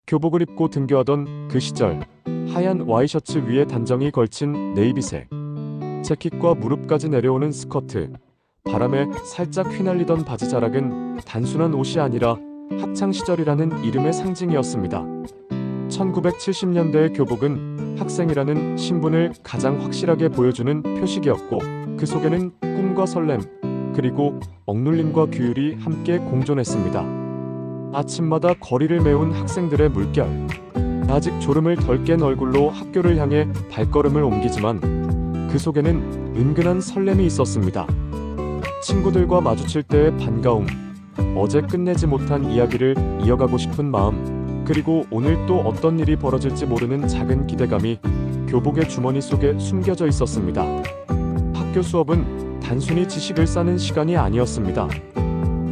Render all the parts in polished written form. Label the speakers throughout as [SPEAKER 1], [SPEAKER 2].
[SPEAKER 1] 교복을 입고 등교하던 그 시절, 하얀 와이셔츠 위에 단정히 걸친 네이비색 재킷과 무릎까지 내려오는 스커트, 바람에 살짝 휘날리던 바지 자락은 단순한 옷이 아니라 학창시절이라는 이름의 상징이었습니다. 1970년대의 교복은 학생이라는 신분을 가장 확실하게 보여주는 표식이었고, 그 속에는 꿈과 설렘, 그리고 억눌림과 규율이 함께 공존했습니다. 아침마다 거리를 메운 학생들의 물결, 아직 졸음을 덜 깬 얼굴로 학교를 향해 발걸음을 옮기지만 그 속에는 은근한 설렘이 있었습니다. 친구들과 마주칠 때의 반가움, 어제 끝내지 못한 이야기를 이어가고 싶은 마음, 그리고 오늘 또 어떤 일이 벌어질지 모르는 작은 기대감이 교복의 주머니 속에 숨겨져 있었습니다. 학교 수업은 단순히 지식을 쌓는 시간이 아니었습니다.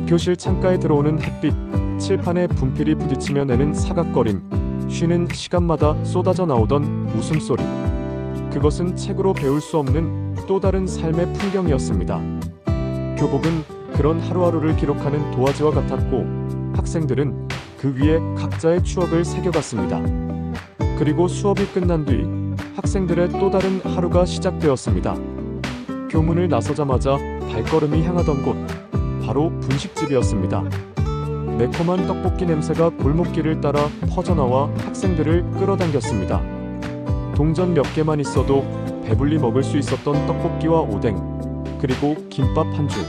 [SPEAKER 1] 교실 창가에 들어오는 햇빛, 칠판에 분필이 부딪히며 내는 사각거림, 쉬는 시간마다 쏟아져 나오던 웃음소리, 그것은 책으로 배울 수 없는 또 다른 삶의 풍경이었습니다. 교복은 그런 하루하루를 기록하는 도화지와 같았고, 학생들은 그 위에 각자의 추억을 새겨갔습니다. 그리고 수업이 끝난 뒤 학생들의 또 다른 하루가 시작되었습니다. 교문을 나서자마자 발걸음이 향하던 곳, 바로 분식집이었습니다. 매콤한 떡볶이 냄새가 골목길을 따라 퍼져나와 학생들을 끌어당겼습니다. 동전 몇 개만 있어도 배불리 먹을 수 있었던 떡볶이와 오뎅, 그리고 김밥 한 줄.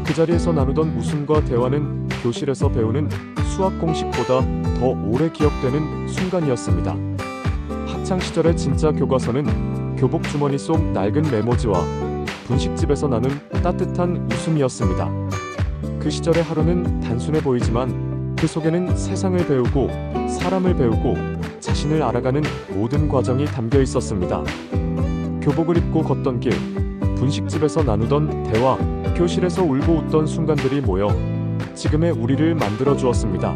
[SPEAKER 1] 그 자리에서 나누던 웃음과 대화는 교실에서 배우는 수학 공식보다 더 오래 기억되는 순간이었습니다. 학창시절의 진짜 교과서는 교복 주머니 속 낡은 메모지와 분식집에서 나눈 따뜻한 웃음이었습니다. 그 시절의 하루는 단순해 보이지만 그 속에는 세상을 배우고 사람을 배우고 자신을 알아가는 모든 과정이 담겨 있었습니다. 교복을 입고 걷던 길, 분식집에서 나누던 대화, 교실에서 울고 웃던 순간들이 모여 지금의 우리를 만들어 주었습니다.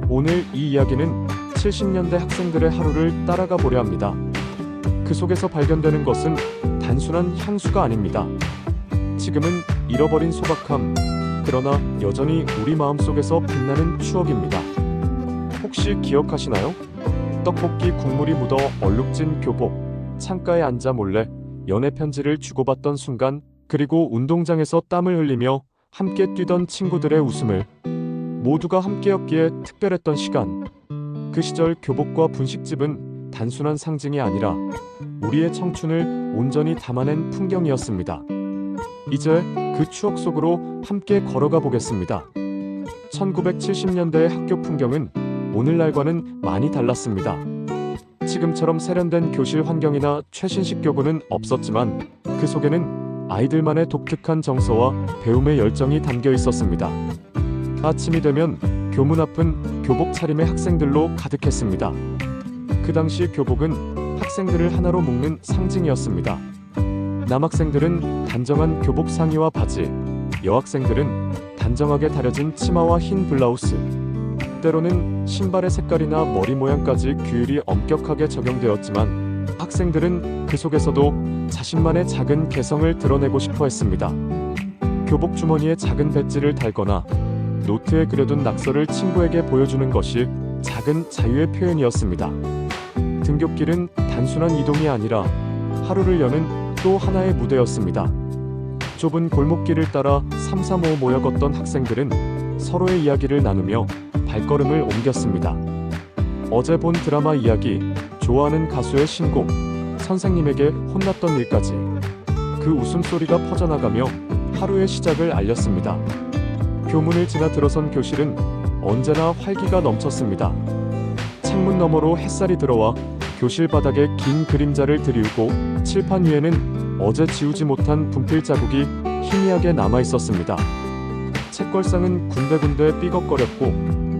[SPEAKER 1] 오늘 이 이야기는 70년대 학생들의 하루를 따라가 보려 합니다. 그 속에서 발견되는 것은 단순한 향수가 아닙니다. 지금은 잃어버린 소박함, 그러나 여전히 우리 마음속에서 빛나는 추억입니다. 혹시 기억하시나요? 떡볶이 국물이 묻어 얼룩진 교복, 창가에 앉아 몰래 연애 편지를 주고받던 순간, 그리고 운동장에서 땀을 흘리며 함께 뛰던 친구들의 웃음을, 모두가 함께였기에 특별했던 시간. 그 시절 교복과 분식집은 단순한 상징이 아니라 우리의 청춘을 온전히 담아낸 풍경이었습니다. 이제 그 추억 속으로 함께 걸어가 보겠습니다. 1970년대의 학교 풍경은 오늘날과는 많이 달랐습니다. 지금처럼 세련된 교실 환경이나 최신식 교구는 없었지만 그 속에는 아이들만의 독특한 정서와 배움의 열정이 담겨 있었습니다. 아침이 되면 교문 앞은 교복 차림의 학생들로 가득했습니다. 그 당시 교복은 학생들을 하나로 묶는 상징이었습니다. 남학생들은 단정한 교복 상의와 바지, 여학생들은 단정하게 다려진 치마와 흰 블라우스, 때로는 신발의 색깔이나 머리 모양까지 규율이 엄격하게 적용되었지만 학생들은 그 속에서도 자신만의 작은 개성을 드러내고 싶어 했습니다. 교복 주머니에 작은 배지를 달거나 노트에 그려둔 낙서를 친구에게 보여주는 것이 작은 자유의 표현이었습니다. 등굣길은 단순한 이동이 아니라 하루를 여는 또 하나의 무대였습니다. 좁은 골목길을 따라 삼삼오오 모여 걷던 학생들은 서로의 이야기를 나누며 발걸음을 옮겼습니다. 어제 본 드라마 이야기, 좋아하는 가수의 신곡, 선생님에게 혼났던 일까지. 그 웃음소리가 퍼져나가며 하루의 시작을 알렸습니다. 교문을 지나 들어선 교실은 언제나 활기가 넘쳤습니다. 창문 너머로 햇살이 들어와 교실 바닥에 긴 그림자를 드리우고 칠판 위에는 어제 지우지 못한 분필 자국이 희미하게 남아 있었습니다. 책걸상은 군데군데 삐걱거렸고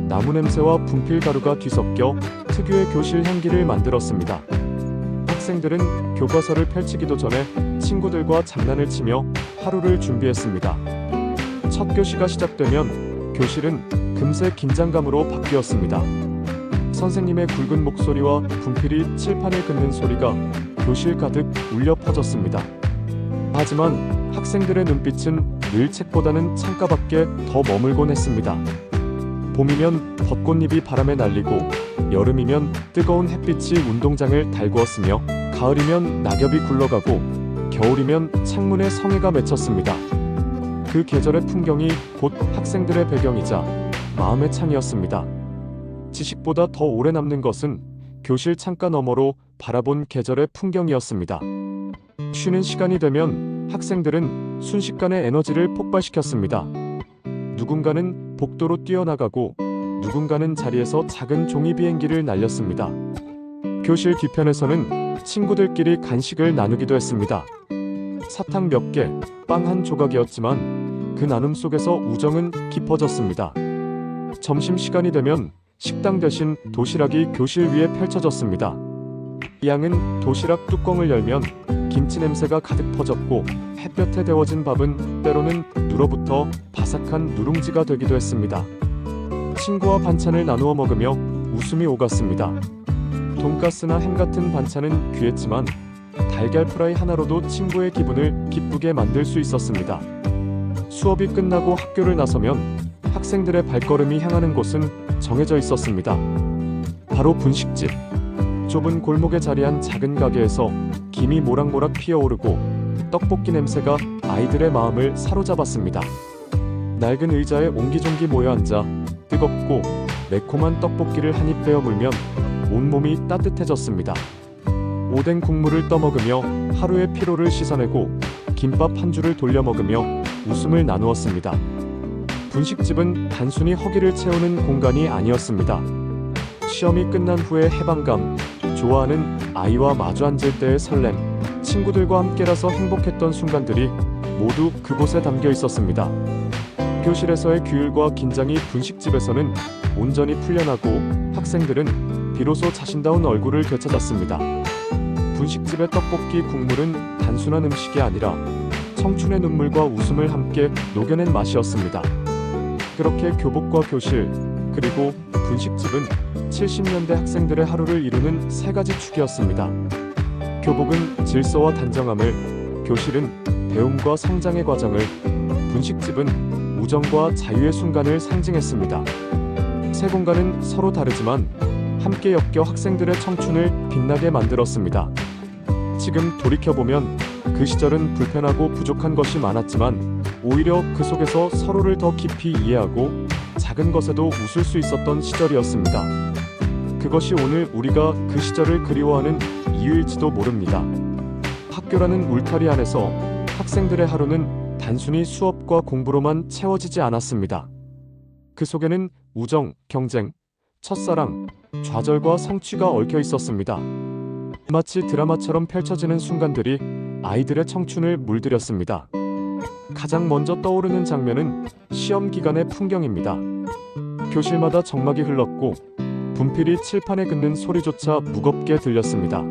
[SPEAKER 1] 나무 냄새와 분필 가루가 뒤섞여 특유의 교실 향기를 만들었습니다. 학생들은 교과서를 펼치기도 전에 친구들과 장난을 치며 하루를 준비했습니다. 첫 교시가 시작되면 교실은 금세 긴장감으로 바뀌었습니다. 선생님의 굵은 목소리와 분필이 칠판을 긋는 소리가 교실 가득 울려 퍼졌습니다. 하지만 학생들의 눈빛은 늘 책보다는 창가 밖에 더 머물곤 했습니다. 봄이면 벚꽃잎이 바람에 날리고 여름이면 뜨거운 햇빛이 운동장을 달구었으며 가을이면 낙엽이 굴러가고 겨울이면 창문에 성에가 맺혔습니다. 그 계절의 풍경이 곧 학생들의 배경이자 마음의 창이었습니다. 지식보다 더 오래 남는 것은 교실 창가 너머로 바라본 계절의 풍경이었습니다. 쉬는 시간이 되면 학생들은 순식간에 에너지를 폭발시켰습니다. 누군가는 복도로 뛰어나가고 누군가는 자리에서 작은 종이 비행기를 날렸습니다. 교실 뒤편에서는 친구들끼리 간식을 나누기도 했습니다. 사탕 몇 개, 빵 한 조각이었지만 그 나눔 속에서 우정은 깊어졌습니다. 점심시간이 되면 식당 대신 도시락이 교실 위에 펼쳐졌습니다. 양은 도시락 뚜껑을 열면 김치 냄새가 가득 퍼졌고 햇볕에 데워진 밥은 때로는 눌어붙어 바삭한 누룽지가 되기도 했습니다. 친구와 반찬을 나누어 먹으며 웃음이 오갔습니다. 돈가스나 햄 같은 반찬은 귀했지만 달걀 프라이 하나로도 친구의 기분을 기쁘게 만들 수 있었습니다. 수업이 끝나고 학교를 나서면 학생들의 발걸음이 향하는 곳은 정해져 있었습니다. 바로 분식집. 좁은 골목에 자리한 작은 가게에서 김이 모락모락 피어오르고 떡볶이 냄새가 아이들의 마음을 사로잡았습니다. 낡은 의자에 옹기종기 모여 앉아 뜨겁고 매콤한 떡볶이를 한 입 베어 물면 온몸이 따뜻해졌습니다. 오뎅 국물을 떠먹으며 하루의 피로를 씻어내고 김밥 한 줄을 돌려 먹으며 웃음을 나누었습니다. 분식집은 단순히 허기를 채우는 공간이 아니었습니다. 시험이 끝난 후의 해방감, 좋아하는 아이와 마주 앉을 때의 설렘, 친구들과 함께라서 행복했던 순간들이 모두 그곳에 담겨 있었습니다. 교실에서의 규율과 긴장이 분식집에서는 온전히 풀려나고 학생들은 비로소 자신다운 얼굴을 되찾았습니다. 분식집의 떡볶이 국물은 단순한 음식이 아니라 청춘의 눈물과 웃음을 함께 녹여낸 맛이었습니다. 그렇게 교복과 교실, 그리고 분식집은 70년대 학생들의 하루를 이루는 세 가지 축이었습니다. 교복은 질서와 단정함을, 교실은 배움과 성장의 과정을, 분식집은 우정과 자유의 순간을 상징했습니다. 세 공간은 서로 다르지만 함께 엮여 학생들의 청춘을 빛나게 만들었습니다. 지금 돌이켜보면 그 시절은 불편하고 부족한 것이 많았지만 오히려 그 속에서 서로를 더 깊이 이해하고 작은 것에도 웃을 수 있었던 시절이었습니다. 그것이 오늘 우리가 그 시절을 그리워하는 이유일지도 모릅니다. 학교라는 울타리 안에서 학생들의 하루는 단순히 수업과 공부로만 채워지지 않았습니다. 그 속에는 우정, 경쟁, 첫사랑, 좌절과 성취가 얽혀 있었습니다. 마치 드라마처럼 펼쳐지는 순간들이 아이들의 청춘을 물들였습니다. 가장 먼저 떠오르는 장면은 시험 기간의 풍경입니다. 교실마다 정막이 흘렀고 분필이 칠판에 긋는 소리조차 무겁게 들렸습니다.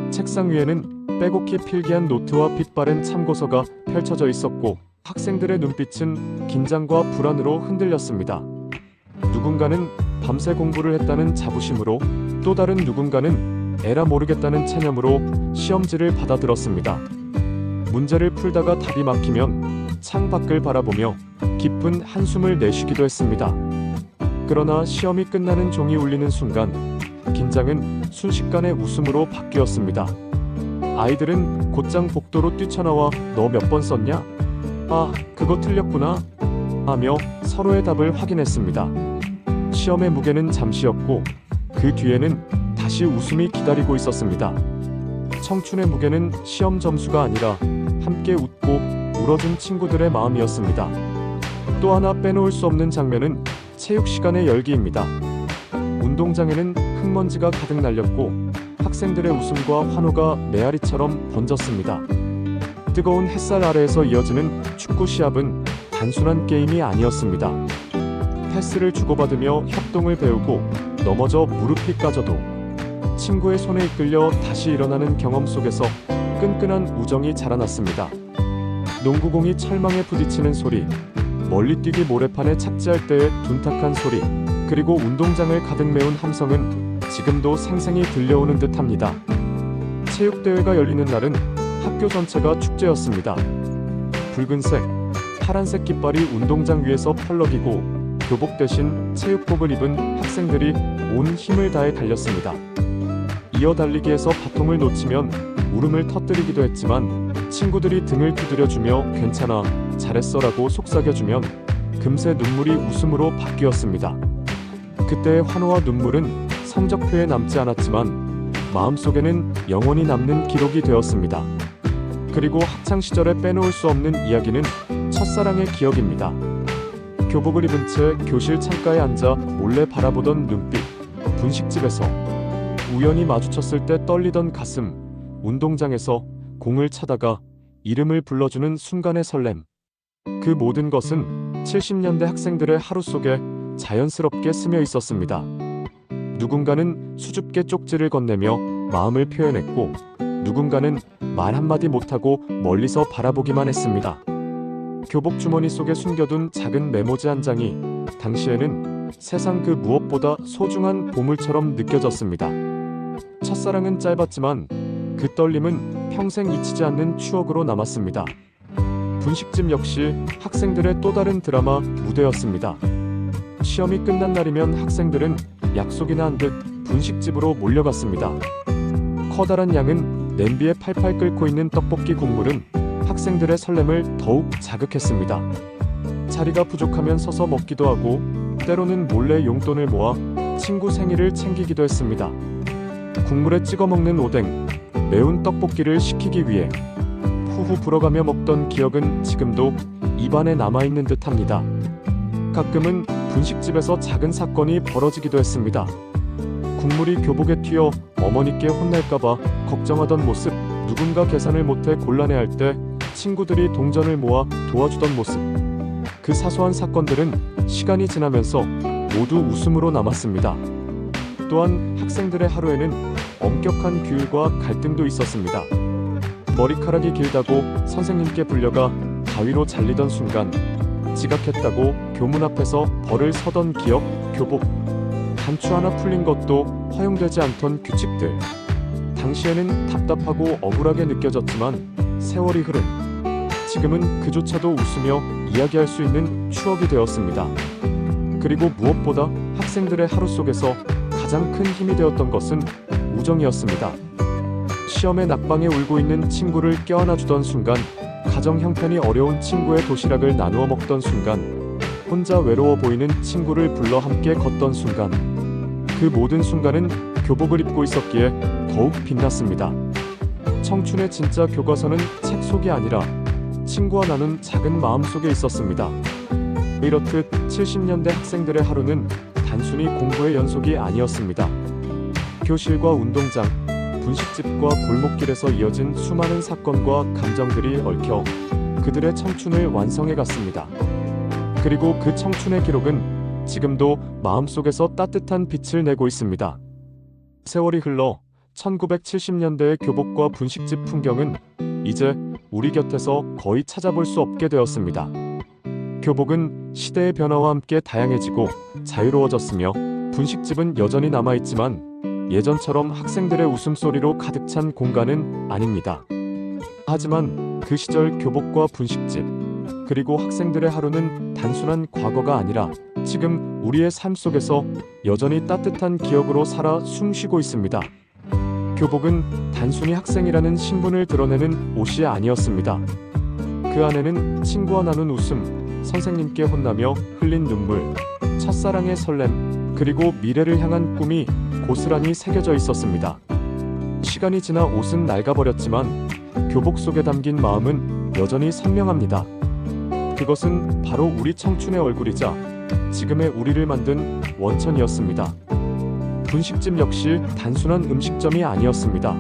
[SPEAKER 1] 책상 위에는 빼곡히 필기한 노트와 빛 바랜 참고서가 펼쳐져 있었고 학생들의 눈빛은 긴장과 불안으로 흔들렸습니다. 누군가는 밤새 공부를 했다는 자부심으로, 또 다른 누군가는 에라 모르겠다는 체념으로 시험지를 받아들었습니다. 문제를 풀다가 답이 막히면 창 밖을 바라보며 깊은 한숨을 내쉬기도 했습니다. 그러나 시험이 끝나는 종이 울리는 순간 긴장은 순식간에 웃음으로 바뀌었습니다. 아이들은 곧장 복도로 뛰쳐나와 너 몇 번 썼냐? 아, 그거 틀렸구나 하며 서로의 답을 확인했습니다. 시험의 무게는 잠시였고 그 뒤에는 다시 웃음이 기다리고 있었습니다. 청춘의 무게는 시험 점수가 아니라 함께 웃고 울어준 친구들의 마음이었습니다. 또 하나 빼놓을 수 없는 장면은 체육 시간의 열기입니다. 운동장에는 흙먼지가 가득 날렸고 학생들의 웃음과 환호가 메아리처럼 번졌습니다. 뜨거운 햇살 아래에서 이어지는 축구 시합은 단순한 게임이 아니었습니다. 패스를 주고받으며 협동을 배우고 넘어져 무릎이 까져도 친구의 손에 이끌려 다시 일어나는 경험 속에서 끈끈한 우정이 자라났습니다. 농구공이 철망에 부딪히는 소리, 멀리 뛰기 모래판에 착지할 때의 둔탁한 소리, 그리고 운동장을 가득 메운 함성은 지금도 생생히 들려오는 듯합니다. 체육대회가 열리는 날은 학교 전체가 축제였습니다. 붉은색, 파란색 깃발이 운동장 위에서 펄럭이고 교복 대신 체육복을 입은 학생들이 온 힘을 다해 달렸습니다. 이어 달리기에서 바통을 놓치면 울음을 터뜨리기도 했지만 친구들이 등을 두드려주며 괜찮아, 잘했어라고 속삭여주면 금세 눈물이 웃음으로 바뀌었습니다. 그때의 환호와 눈물은 성적표에 남지 않았지만 마음속에는 영원히 남는 기록이 되었습니다. 그리고 학창시절에 빼놓을 수 없는 이야기는 첫사랑의 기억입니다. 교복을 입은 채 교실 창가에 앉아 몰래 바라보던 눈빛, 분식집에서 우연히 마주쳤을 때 떨리던 가슴, 운동장에서 공을 차다가 이름을 불러주는 순간의 설렘. 그 모든 것은 70년대 학생들의 하루 속에 자연스럽게 스며 있었습니다. 누군가는 수줍게 쪽지를 건네며 마음을 표현했고, 누군가는 말 한마디 못하고 멀리서 바라보기만 했습니다. 교복 주머니 속에 숨겨둔 작은 메모지 한 장이 당시에는 세상 그 무엇보다 소중한 보물처럼 느껴졌습니다. 첫사랑은 짧았지만 그 떨림은 평생 잊히지 않는 추억으로 남았습니다. 분식집 역시 학생들의 또 다른 드라마 무대였습니다. 시험이 끝난 날이면 학생들은 약속이나 한 듯 분식집으로 몰려갔습니다. 커다란 양은 냄비에 팔팔 끓고 있는 떡볶이 국물은 학생들의 설렘을 더욱 자극했습니다. 자리가 부족하면 서서 먹기도 하고 때로는 몰래 용돈을 모아 친구 생일을 챙기기도 했습니다. 국물에 찍어 먹는 오뎅, 매운 떡볶이를 시키기 위해 후후 불어가며 먹던 기억은 지금도 입안에 남아있는 듯합니다. 가끔은 분식집에서 작은 사건이 벌어지기도 했습니다. 국물이 교복에 튀어 어머니께 혼날까봐 걱정하던 모습, 누군가 계산을 못해 곤란해할 때 친구들이 동전을 모아 도와주던 모습. 그 사소한 사건들은 시간이 지나면서 모두 웃음으로 남았습니다. 또한 학생들의 하루에는 엄격한 규율과 갈등도 있었습니다. 머리카락이 길다고 선생님께 불려가 가위로 잘리던 순간, 지각했다고 교문 앞에서 벌을 서던 기억, 교복 단추 하나 풀린 것도 허용되지 않던 규칙들. 당시에는 답답하고 억울하게 느껴졌지만 세월이 흐른 지금은 그조차도 웃으며 이야기할 수 있는 추억이 되었습니다. 그리고 무엇보다 학생들의 하루 속에서 가장 큰 힘이 되었던 것은 우정이었습니다. 시험에 낙방에 울고 있는 친구를 껴안아주던 순간, 가정 형편이 어려운 친구의 도시락을 나누어 먹던 순간, 혼자 외로워 보이는 친구를 불러 함께 걷던 순간, 그 모든 순간은 교복을 입고 있었기에 더욱 빛났습니다. 청춘의 진짜 교과서는 책 속이 아니라 친구와 나눈 작은 마음 속에 있었습니다. 이렇듯 70년대 학생들의 하루는 단순히 공부의 연속이 아니었습니다. 교실과 운동장, 분식집과 골목길에서 이어진 수많은 사건과 감정들이 얽혀 그들의 청춘을 완성해 갔습니다. 그리고 그 청춘의 기록은 지금도 마음속에서 따뜻한 빛을 내고 있습니다. 세월이 흘러 1970년대의 교복과 분식집 풍경은 이제 우리 곁에서 거의 찾아볼 수 없게 되었습니다. 교복은 시대의 변화와 함께 다양해지고 자유로워졌으며, 분식집은 여전히 남아있지만 예전처럼 학생들의 웃음소리로 가득 찬 공간은 아닙니다. 하지만 그 시절 교복과 분식집, 그리고 학생들의 하루는 단순한 과거가 아니라 지금 우리의 삶 속에서 여전히 따뜻한 기억으로 살아 숨쉬고 있습니다. 교복은 단순히 학생이라는 신분을 드러내는 옷이 아니었습니다. 그 안에는 친구와 나눈 웃음, 선생님께 혼나며 흘린 눈물, 첫사랑의 설렘, 그리고 미래를 향한 꿈이 고스란히 새겨져 있었습니다. 시간이 지나 옷은 낡아버렸지만 교복 속에 담긴 마음은 여전히 선명합니다. 그것은 바로 우리 청춘의 얼굴이자 지금의 우리를 만든 원천이었습니다. 분식집 역시 단순한 음식점이 아니었습니다.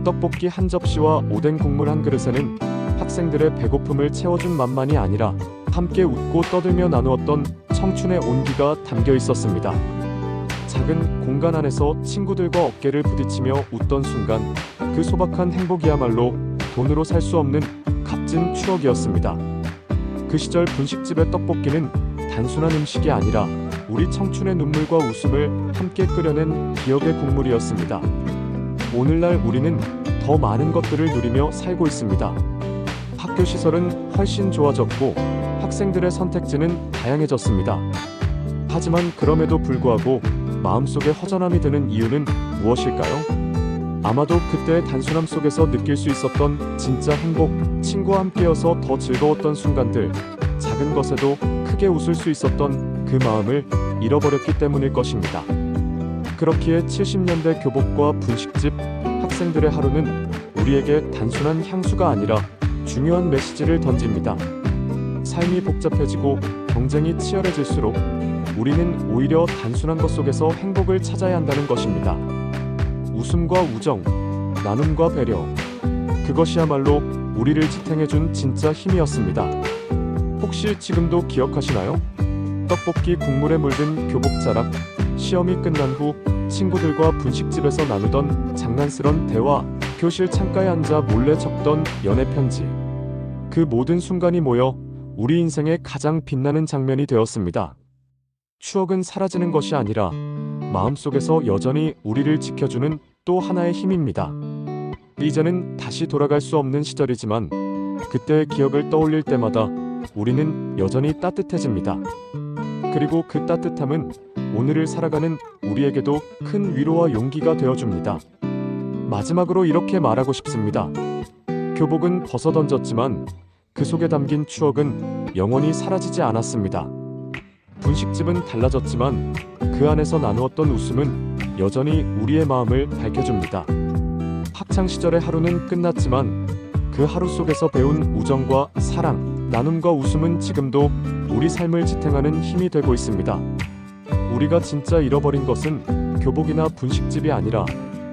[SPEAKER 1] 떡볶이 한 접시와 오뎅 국물 한 그릇에는 학생들의 배고픔을 채워준 맛만이 아니라 함께 웃고 떠들며 나누었던 청춘의 온기가 담겨 있었습니다. 작은 공간 안에서 친구들과 어깨를 부딪히며 웃던 순간, 그 소박한 행복이야말로 돈으로 살 수 없는 값진 추억이었습니다. 그 시절 분식집의 떡볶이는 단순한 음식이 아니라 우리 청춘의 눈물과 웃음을 함께 끓여낸 기억의 국물이었습니다. 오늘날 우리는 더 많은 것들을 누리며 살고 있습니다. 학교 시설은 훨씬 좋아졌고 학생들의 선택지는 다양해졌습니다. 하지만 그럼에도 불구하고 마음속에 허전함이 드는 이유는 무엇일까요? 아마도 그때의 단순함 속에서 느낄 수 있었던 진짜 행복, 친구와 함께여서 더 즐거웠던 순간들, 작은 것에도 크게 웃을 수 있었던 그 마음을 잃어버렸기 때문일 것입니다. 그렇기에 70년대 교복과 분식집 학생들의 하루는 우리에게 단순한 향수가 아니라 중요한 메시지를 던집니다. 삶이 복잡해지고 경쟁이 치열해질수록 우리는 오히려 단순한 것 속에서 행복을 찾아야 한다는 것입니다. 웃음과 우정, 나눔과 배려, 그것이야말로 우리를 지탱해준 진짜 힘이었습니다. 혹시 지금도 기억하시나요? 떡볶이 국물에 물든 교복자락, 시험이 끝난 후 친구들과 분식집에서 나누던 장난스런 대화, 교실 창가에 앉아 몰래 적던 연애 편지. 그 모든 순간이 모여 우리 인생의 가장 빛나는 장면이 되었습니다. 추억은 사라지는 것이 아니라 마음속에서 여전히 우리를 지켜주는 또 하나의 힘입니다. 이제는 다시 돌아갈 수 없는 시절이지만 그때의 기억을 떠올릴 때마다 우리는 여전히 따뜻해집니다. 그리고 그 따뜻함은 오늘을 살아가는 우리에게도 큰 위로와 용기가 되어줍니다. 마지막으로 이렇게 말하고 싶습니다. 교복은 벗어던졌지만 그 속에 담긴 추억은 영원히 사라지지 않았습니다. 분식집은 달라졌지만 그 안에서 나누었던 웃음은 여전히 우리의 마음을 밝혀줍니다. 학창시절의 하루는 끝났지만 그 하루 속에서 배운 우정과 사랑, 나눔과 웃음은 지금도 우리 삶을 지탱하는 힘이 되고 있습니다. 우리가 진짜 잃어버린 것은 교복이나 분식집이 아니라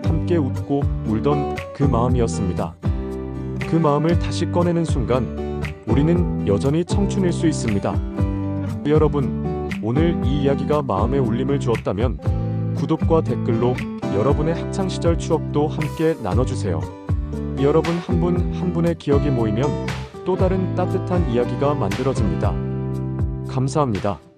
[SPEAKER 1] 함께 웃고 울던 그 마음이었습니다. 그 마음을 다시 꺼내는 순간 우리는 여전히 청춘일 수 있습니다. 여러분, 오늘 이 이야기가 마음에 울림을 주었다면 구독과 댓글로 여러분의 학창시절 추억도 함께 나눠주세요. 여러분 한 분 한 분의 기억이 모이면 또 다른 따뜻한 이야기가 만들어집니다. 감사합니다.